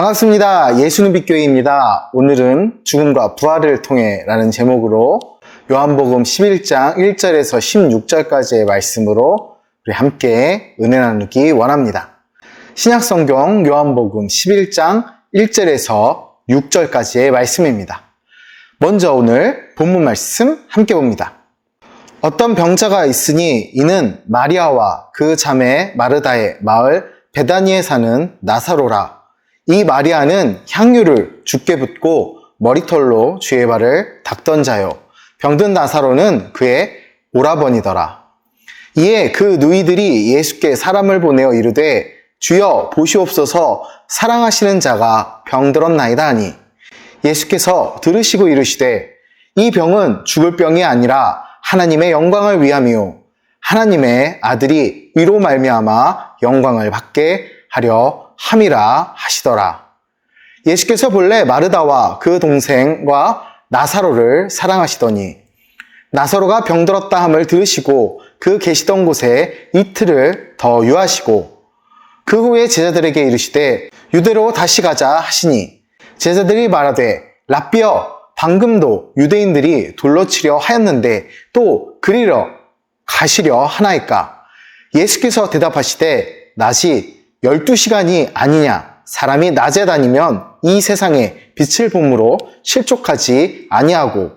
반갑습니다. 예수는 빛교회입니다. 오늘은 죽음과 부활을 통해 라는 제목으로 요한복음 11장 1절에서 16절까지의 말씀으로 우리 함께 은혜 나누기 원합니다. 신약성경 요한복음 11장 1절에서 6절까지의 말씀입니다. 먼저 오늘 본문 말씀 함께 봅니다. 어떤 병자가 있으니 이는 마리아와 그 자매 마르다의 마을 베다니에 사는 나사로라. 이 마리아는 향유를 주께 붓고 머리털로 주의 발을 닦던 자요. 병든 나사로는 그의 오라버니더라. 이에 그 누이들이 예수께 사람을 보내어 이르되 주여 보시옵소서 사랑하시는 자가 병들었나이다 하니 예수께서 들으시고 이르시되 이 병은 죽을 병이 아니라 하나님의 영광을 위함이요 하나님의 아들이 이로 말미암아 영광을 받게 하려 함이라 하시더라. 예수께서 본래 마르다와 그 동생과 나사로를 사랑하시더니 나사로가 병들었다 함을 들으시고 그 계시던 곳에 이틀을 더 유하시고 그 후에 제자들에게 이르시되 유대로 다시 가자 하시니 제자들이 말하되 랍비여 방금도 유대인들이 돌로 치려 하였는데 또 그리러 가시려 하나이까? 예수께서 대답하시되 낮이 12시간이 아니냐? 사람이 낮에 다니면 이 세상에 빛을 봄으로 실족하지 아니하고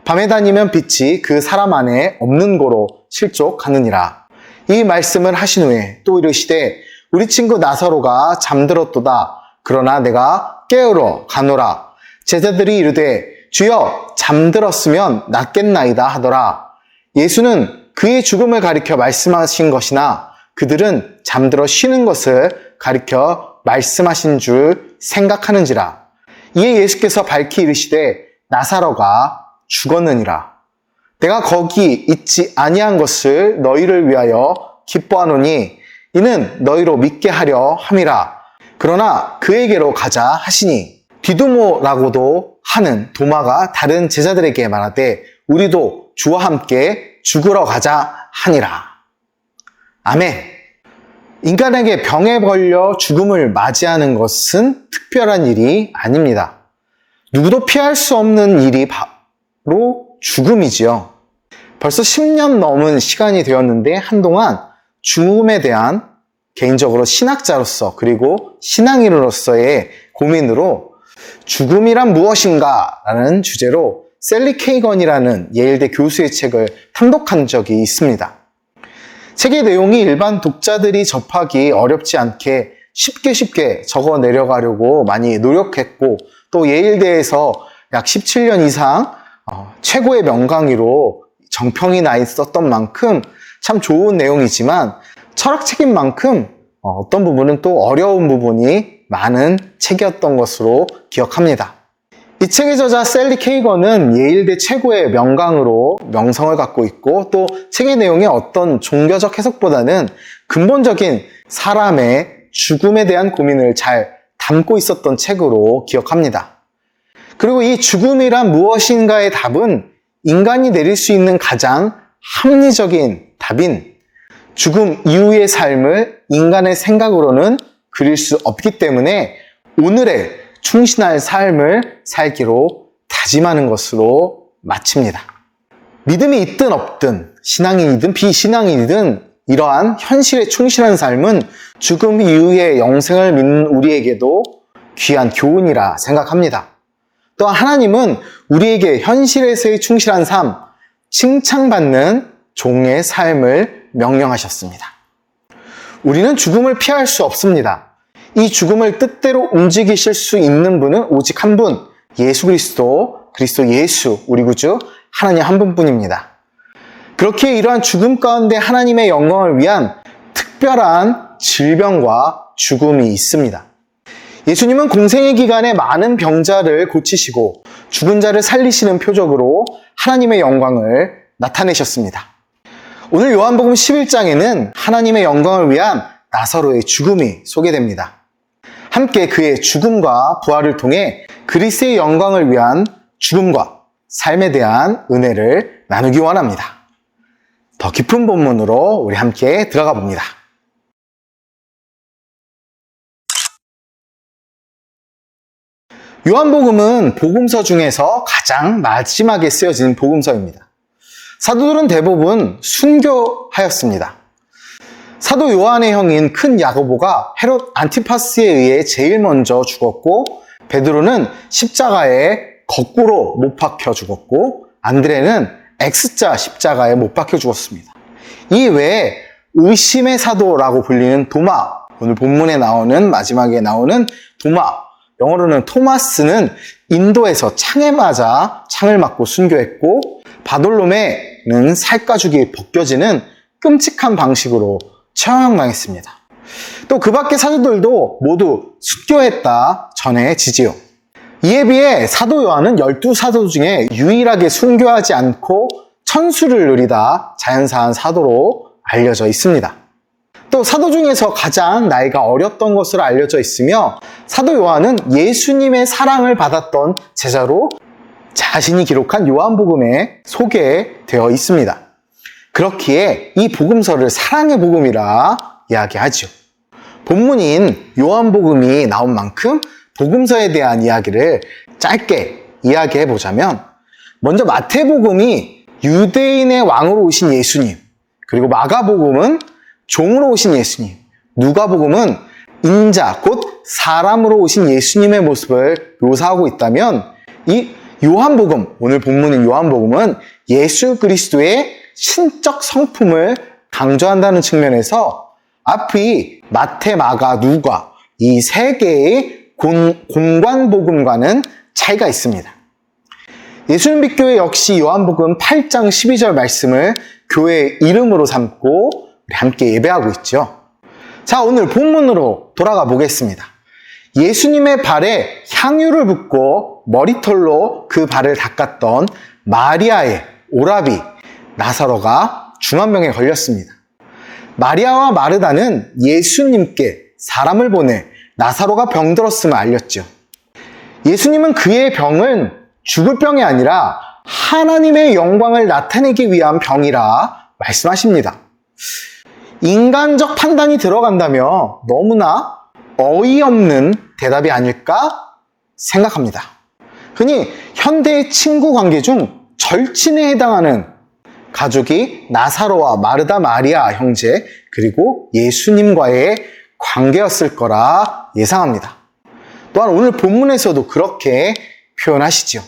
밤에 다니면 빛이 그 사람 안에 없는 고로 실족하느니라. 이 말씀을 하신 후에 또 이르시되 우리 친구 나사로가 잠들었도다. 그러나 내가 깨우러 가노라. 제자들이 이르되 주여 잠들었으면 낫겠나이다 하더라. 예수는 그의 죽음을 가리켜 말씀하신 것이나 그들은 잠들어 쉬는 것을 가리켜 말씀하신 줄 생각하는지라. 이에 예수께서 밝히 이르시되 나사로가 죽었느니라. 내가 거기 있지 아니한 것을 너희를 위하여 기뻐하노니 이는 너희로 믿게 하려 함이라. 그러나 그에게로 가자 하시니 디두모라고도 하는 도마가 다른 제자들에게 말하되 우리도 주와 함께 죽으러 가자 하니라. 아멘. 인간에게 병에 걸려 죽음을 맞이하는 것은 특별한 일이 아닙니다. 누구도 피할 수 없는 일이 바로 죽음이지요. 벌써 10년 넘은 시간이 되었는데 한동안 죽음에 대한 개인적으로 신학자로서 그리고 신앙인으로서의 고민으로 죽음이란 무엇인가? 라는 주제로 셀리 케이건이라는 예일대 교수의 책을 탐독한 적이 있습니다. 책의 내용이 일반 독자들이 접하기 어렵지 않게 쉽게 적어 내려가려고 많이 노력했고 또 예일대에서 약 17년 이상 최고의 명강의로 정평이 나 있었던 만큼 참 좋은 내용이지만 철학책인 만큼 어떤 부분은 또 어려운 부분이 많은 책이었던 것으로 기억합니다. 이 책의 저자 셀리 케이건은 예일대 최고의 명강으로 명성을 갖고 있고 또 책의 내용의 어떤 종교적 해석보다는 근본적인 사람의 죽음에 대한 고민을 잘 담고 있었던 책으로 기억합니다. 그리고 이 죽음이란 무엇인가의 답은 인간이 내릴 수 있는 가장 합리적인 답인 죽음 이후의 삶을 인간의 생각으로는 그릴 수 없기 때문에 오늘의 충신할 삶을 살기로 다짐하는 것으로 마칩니다. 믿음이 있든 없든 신앙인이든 비신앙인이든 이러한 현실에 충실한 삶은 죽음 이후의 영생을 믿는 우리에게도 귀한 교훈이라 생각합니다. 또한 하나님은 우리에게 현실에서의 충실한 삶, 칭찬받는 종의 삶을 명령하셨습니다. 우리는 죽음을 피할 수 없습니다. 이 죽음을 뜻대로 움직이실 수 있는 분은 오직 한 분, 예수 그리스도 예수, 우리 구주 하나님 한 분뿐입니다. 그렇게 이러한 죽음 가운데 하나님의 영광을 위한 특별한 질병과 죽음이 있습니다. 예수님은 공생의 기간에 많은 병자를 고치시고 죽은 자를 살리시는 표적으로 하나님의 영광을 나타내셨습니다. 오늘 요한복음 11장에는 하나님의 영광을 위한 나사로의 죽음이 소개됩니다. 함께 그의 죽음과 부활을 통해 그리스도의 영광을 위한 죽음과 삶에 대한 은혜를 나누기 원합니다. 더 깊은 본문으로 우리 함께 들어가 봅니다. 요한복음은 복음서 중에서 가장 마지막에 쓰여진 복음서입니다. 사도들은 대부분 순교하였습니다. 사도 요한의 형인 큰 야고보가 헤롯 안티파스에 의해 제일 먼저 죽었고, 베드로는 십자가에 거꾸로 못 박혀 죽었고, 안드레는 X자 십자가에 못 박혀 죽었습니다. 이 외에 의심의 사도라고 불리는 도마, 오늘 본문에 나오는 마지막에 나오는 도마, 영어로는 토마스는 인도에서 창에 맞아 창을 맞고 순교했고, 바돌로메는 살가죽이 벗겨지는 끔찍한 방식으로 처형당했습니다. 또 그 밖의 사도들도 모두 순교했다 전해지지요. 이에 비해 사도 요한은 12사도 중에 유일하게 순교하지 않고 천수를 누리다 자연사한 사도로 알려져 있습니다. 또 사도 중에서 가장 나이가 어렸던 것으로 알려져 있으며, 사도 요한은 예수님의 사랑을 받았던 제자로 자신이 기록한 요한복음에 소개되어 있습니다. 그렇기에 이 복음서를 사랑의 복음이라 이야기하죠. 본문인 요한복음이 나온 만큼 복음서에 대한 이야기를 짧게 이야기해 보자면, 먼저 마태복음이 유대인의 왕으로 오신 예수님, 그리고 마가복음은 종으로 오신 예수님, 누가복음은 인자, 곧 사람으로 오신 예수님의 모습을 묘사하고 있다면, 이 요한복음, 오늘 본문인 요한복음은 예수 그리스도의 신적 성품을 강조한다는 측면에서 앞이 마태, 마가, 누가 이 세 개의 공관복음과는 차이가 있습니다. 예수님 빛교회 역시 요한복음 8장 12절 말씀을 교회의 이름으로 삼고 우리 함께 예배하고 있죠. 자, 오늘 본문으로 돌아가 보겠습니다. 예수님의 발에 향유를 붓고 머리털로 그 발을 닦았던 마리아의 오라비 나사로가 중환병에 걸렸습니다. 마리아와 마르다는 예수님께 사람을 보내 나사로가 병들었음을 알렸죠. 예수님은 그의 병은 죽을 병이 아니라 하나님의 영광을 나타내기 위한 병이라 말씀하십니다. 인간적 판단이 들어간다며 너무나 어이없는 대답이 아닐까 생각합니다. 흔히 현대의 친구 관계 중 절친에 해당하는 가족이 나사로와 마르다 마리아 형제, 그리고 예수님과의 관계였을 거라 예상합니다. 또한 오늘 본문에서도 그렇게 표현하시죠.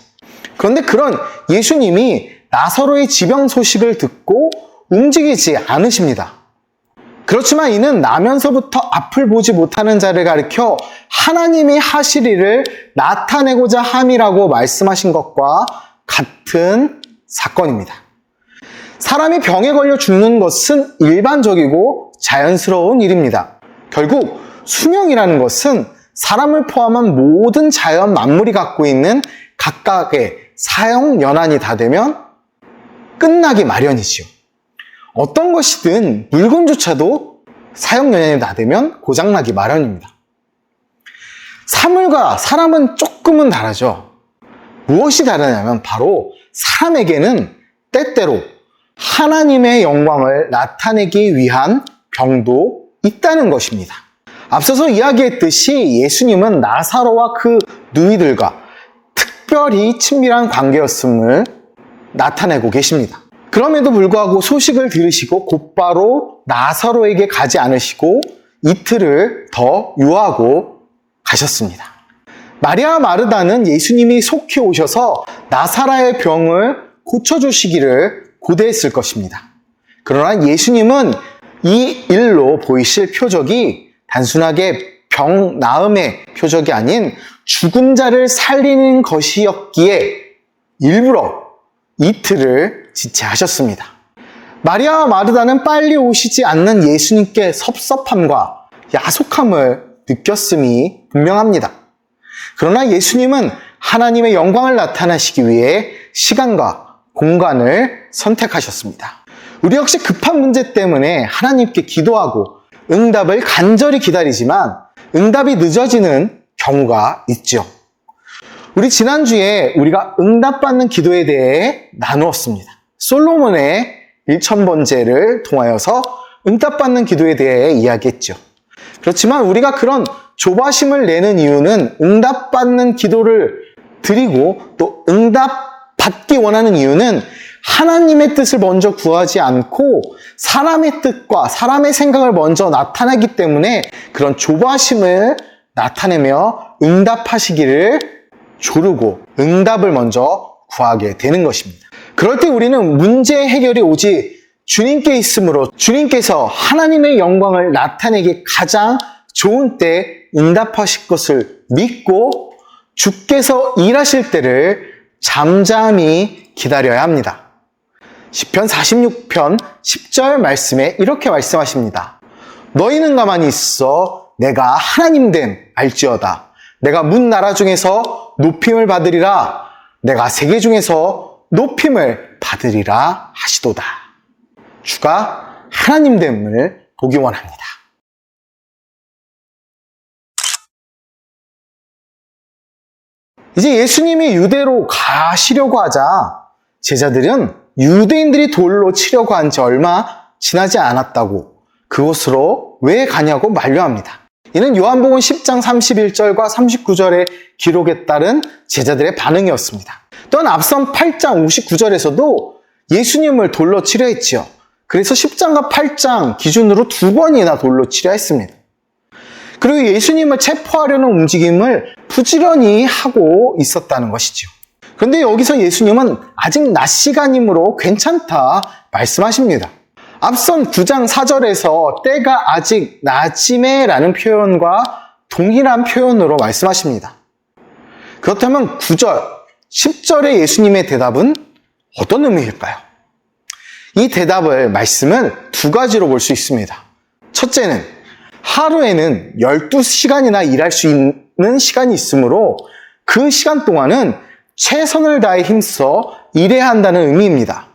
그런데 그런 예수님이 나사로의 지병 소식을 듣고 움직이지 않으십니다. 그렇지만 이는 나면서부터 앞을 보지 못하는 자를 가리켜 하나님이 하실 일을 나타내고자 함이라고 말씀하신 것과 같은 사건입니다. 사람이 병에 걸려 죽는 것은 일반적이고 자연스러운 일입니다. 결국 수명이라는 것은 사람을 포함한 모든 자연 만물이 갖고 있는 각각의 사용 연한이 다 되면 끝나기 마련이지요. 어떤 것이든 물건조차도 사용 연한이 다 되면 고장나기 마련입니다. 사물과 사람은 조금은 다르죠. 무엇이 다르냐면 바로 사람에게는 때때로 하나님의 영광을 나타내기 위한 병도 있다는 것입니다. 앞서서 이야기했듯이 예수님은 나사로와 그 누이들과 특별히 친밀한 관계였음을 나타내고 계십니다. 그럼에도 불구하고 소식을 들으시고 곧바로 나사로에게 가지 않으시고 이틀을 더 유하고 가셨습니다. 마리아 마르다는 예수님이 속히 오셔서 나사로의 병을 고쳐주시기를 고대했을 것입니다. 그러나 예수님은 이 일로 보이실 표적이 단순하게 병 나음의 표적이 아닌 죽은 자를 살리는 것이었기에 일부러 이틀을 지체하셨습니다. 마리아와 마르다는 빨리 오시지 않는 예수님께 섭섭함과 야속함을 느꼈음이 분명합니다. 그러나 예수님은 하나님의 영광을 나타내시기 위해 시간과 공간을 선택하셨습니다. 우리 역시 급한 문제 때문에 하나님께 기도하고 응답을 간절히 기다리지만 응답이 늦어지는 경우가 있죠. 우리 지난주에 우리가 응답받는 기도에 대해 나누었습니다. 솔로몬의 1000번제를 통하여서 응답받는 기도에 대해 이야기했죠. 그렇지만 우리가 그런 조바심을 내는 이유는 응답받는 기도를 드리고 또 응답받기 원하는 이유는 하나님의 뜻을 먼저 구하지 않고 사람의 뜻과 사람의 생각을 먼저 나타내기 때문에 그런 조바심을 나타내며 응답하시기를 조르고 응답을 먼저 구하게 되는 것입니다. 그럴 때 우리는 문제 해결이 오직 주님께 있으므로 주님께서 하나님의 영광을 나타내기 가장 좋은 때 응답하실 것을 믿고 주께서 일하실 때를 잠잠히 기다려야 합니다. 시편 46편 10절 말씀에 이렇게 말씀하십니다. 너희는 가만히 있어 내가 하나님 됨 알지어다. 내가 문 나라 중에서 높임을 받으리라. 내가 세계 중에서 높임을 받으리라 하시도다. 주가 하나님 됨을 보기 원합니다. 이제 예수님이 유대로 가시려고 하자 제자들은 유대인들이 돌로 치려고 한 지 얼마 지나지 않았다고 그곳으로 왜 가냐고 만류합니다. 이는 요한복음 10장 31절과 39절의 기록에 따른 제자들의 반응이었습니다. 또한 앞선 8장 59절에서도 예수님을 돌로 치려 했지요. 그래서 10장과 8장 기준으로 2번이나 돌로 치려 했습니다. 그리고 예수님을 체포하려는 움직임을 부지런히 하고 있었다는 것이죠. 그런데 여기서 예수님은 아직 낮 시간이므로 괜찮다 말씀하십니다. 앞선 9장 4절에서 때가 아직 낮임에라는 표현과 동일한 표현으로 말씀하십니다. 그렇다면 9절, 10절의 예수님의 대답은 어떤 의미일까요? 이 대답을 말씀은 두 가지로 볼 수 있습니다. 첫째는 하루에는 12시간이나 일할 수 있는 시간이 있으므로 그 시간 동안은 최선을 다해 힘써 일해야 한다는 의미입니다.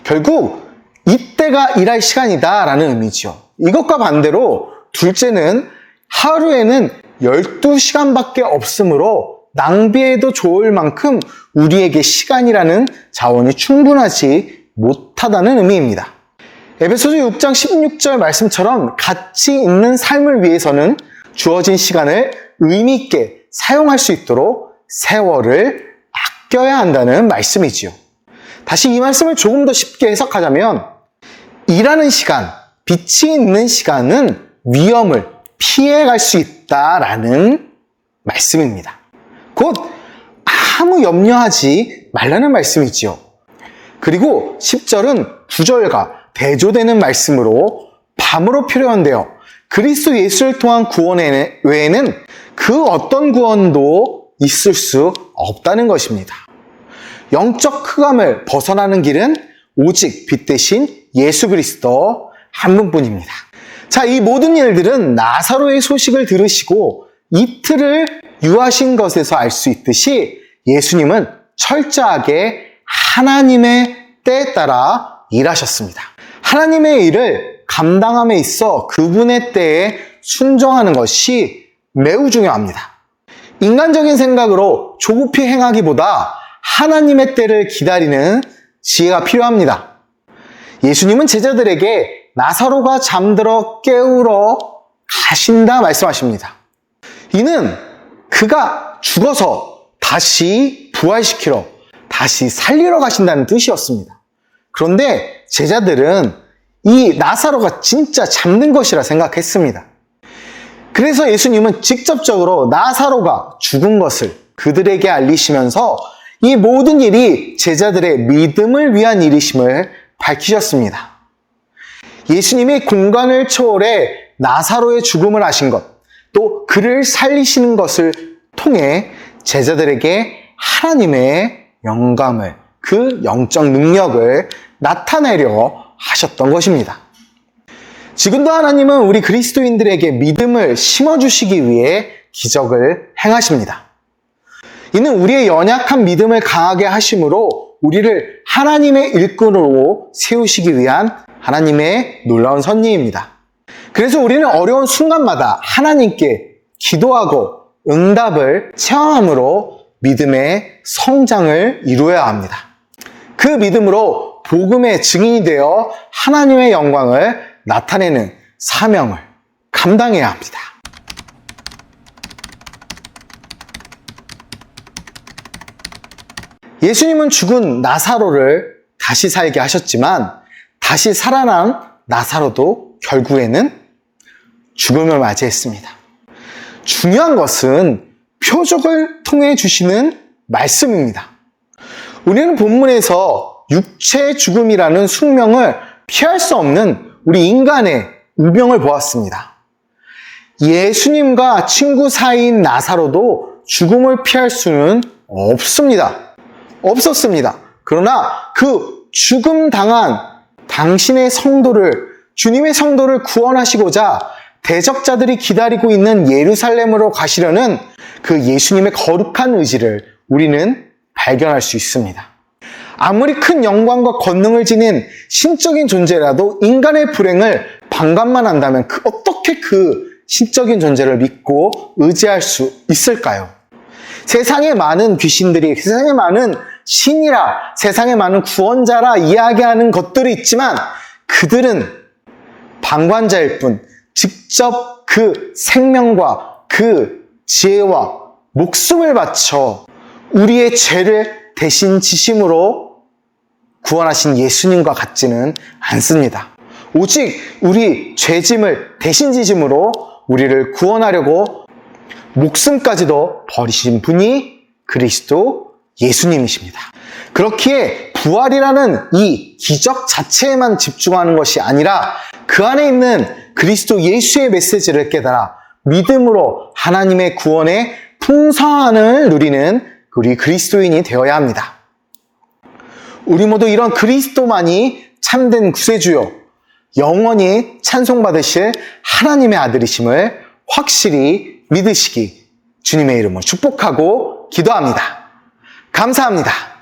결국 이때가 일할 시간이다 라는 의미죠. 이것과 반대로 둘째는 하루에는 12시간밖에 없으므로 낭비해도 좋을 만큼 우리에게 시간이라는 자원이 충분하지 못하다는 의미입니다. 에베소서 6장 16절 말씀처럼 가치 있는 삶을 위해서는 주어진 시간을 의미 있게 사용할 수 있도록 세월을 아껴야 한다는 말씀이지요. 다시 이 말씀을 조금 더 쉽게 해석하자면 일하는 시간, 빛이 있는 시간은 위험을 피해갈 수 있다라는 말씀입니다. 곧 아무 염려하지 말라는 말씀이지요. 그리고 10절은 9절과 대조되는 말씀으로 밤으로 표현되어 그리스도 예수를 통한 구원 외에는 그 어떤 구원도 있을 수 없다는 것입니다. 영적 흑암을 벗어나는 길은 오직 빛 대신 예수 그리스도 한 분뿐입니다. 자, 이 모든 일들은 나사로의 소식을 들으시고 이틀을 유하신 것에서 알 수 있듯이 예수님은 철저하게 하나님의 때에 따라 일하셨습니다. 하나님의 일을 감당함에 있어 그분의 때에 순종하는 것이 매우 중요합니다. 인간적인 생각으로 조급히 행하기보다 하나님의 때를 기다리는 지혜가 필요합니다. 예수님은 제자들에게 나사로가 잠들어 깨우러 가신다 말씀하십니다. 이는 그가 죽어서 다시 부활시키러, 다시 살리러 가신다는 뜻이었습니다. 그런데 제자들은 이 나사로가 진짜 잠든 것이라 생각했습니다. 그래서 예수님은 직접적으로 나사로가 죽은 것을 그들에게 알리시면서 이 모든 일이 제자들의 믿음을 위한 일이심을 밝히셨습니다. 예수님이 공간을 초월해 나사로의 죽음을 하신 것, 또 그를 살리시는 것을 통해 제자들에게 하나님의 영감을, 그 영적 능력을 나타내려 하셨던 것입니다. 지금도 하나님은 우리 그리스도인들에게 믿음을 심어주시기 위해 기적을 행하십니다. 이는 우리의 연약한 믿음을 강하게 하심으로 우리를 하나님의 일꾼으로 세우시기 위한 하나님의 놀라운 섭리입니다. 그래서 우리는 어려운 순간마다 하나님께 기도하고 응답을 체험함으로 믿음의 성장을 이루어야 합니다. 그 믿음으로 복음의 증인이 되어 하나님의 영광을 나타내는 사명을 감당해야 합니다. 예수님은 죽은 나사로를 다시 살게 하셨지만 다시 살아난 나사로도 결국에는 죽음을 맞이했습니다. 중요한 것은 표적을 통해 주시는 말씀입니다. 우리는 본문에서 육체의 죽음이라는 숙명을 피할 수 없는 우리 인간의 운명을 보았습니다. 예수님과 친구 사이인 나사로도 죽음을 피할 수는 없었습니다. 그러나 그 죽음 당한 당신의 성도를, 주님의 성도를 구원하시고자 대적자들이 기다리고 있는 예루살렘으로 가시려는 그 예수님의 거룩한 의지를 우리는 발견할 수 있습니다. 아무리 큰 영광과 권능을 지닌 신적인 존재라도 인간의 불행을 방관만 한다면 어떻게 그 신적인 존재를 믿고 의지할 수 있을까요? 세상에 많은 귀신들이, 세상에 많은 신이라, 세상에 많은 구원자라 이야기하는 것들이 있지만 그들은 방관자일 뿐 직접 그 생명과 그 지혜와 목숨을 바쳐 우리의 죄를 대신 지심으로 구원하신 예수님과 같지는 않습니다. 오직 우리 죄짐을 대신 지심으로 우리를 구원하려고 목숨까지도 버리신 분이 그리스도 예수님이십니다. 그렇기에 부활이라는 이 기적 자체에만 집중하는 것이 아니라 그 안에 있는 그리스도 예수의 메시지를 깨달아 믿음으로 하나님의 구원의 풍성함을 누리는 우리 그리스도인이 되어야 합니다. 우리 모두 이런 그리스도만이 참된 구세주요, 영원히 찬송받으실 하나님의 아들이심을 확실히 믿으시기 주님의 이름으로 축복하고 기도합니다. 감사합니다.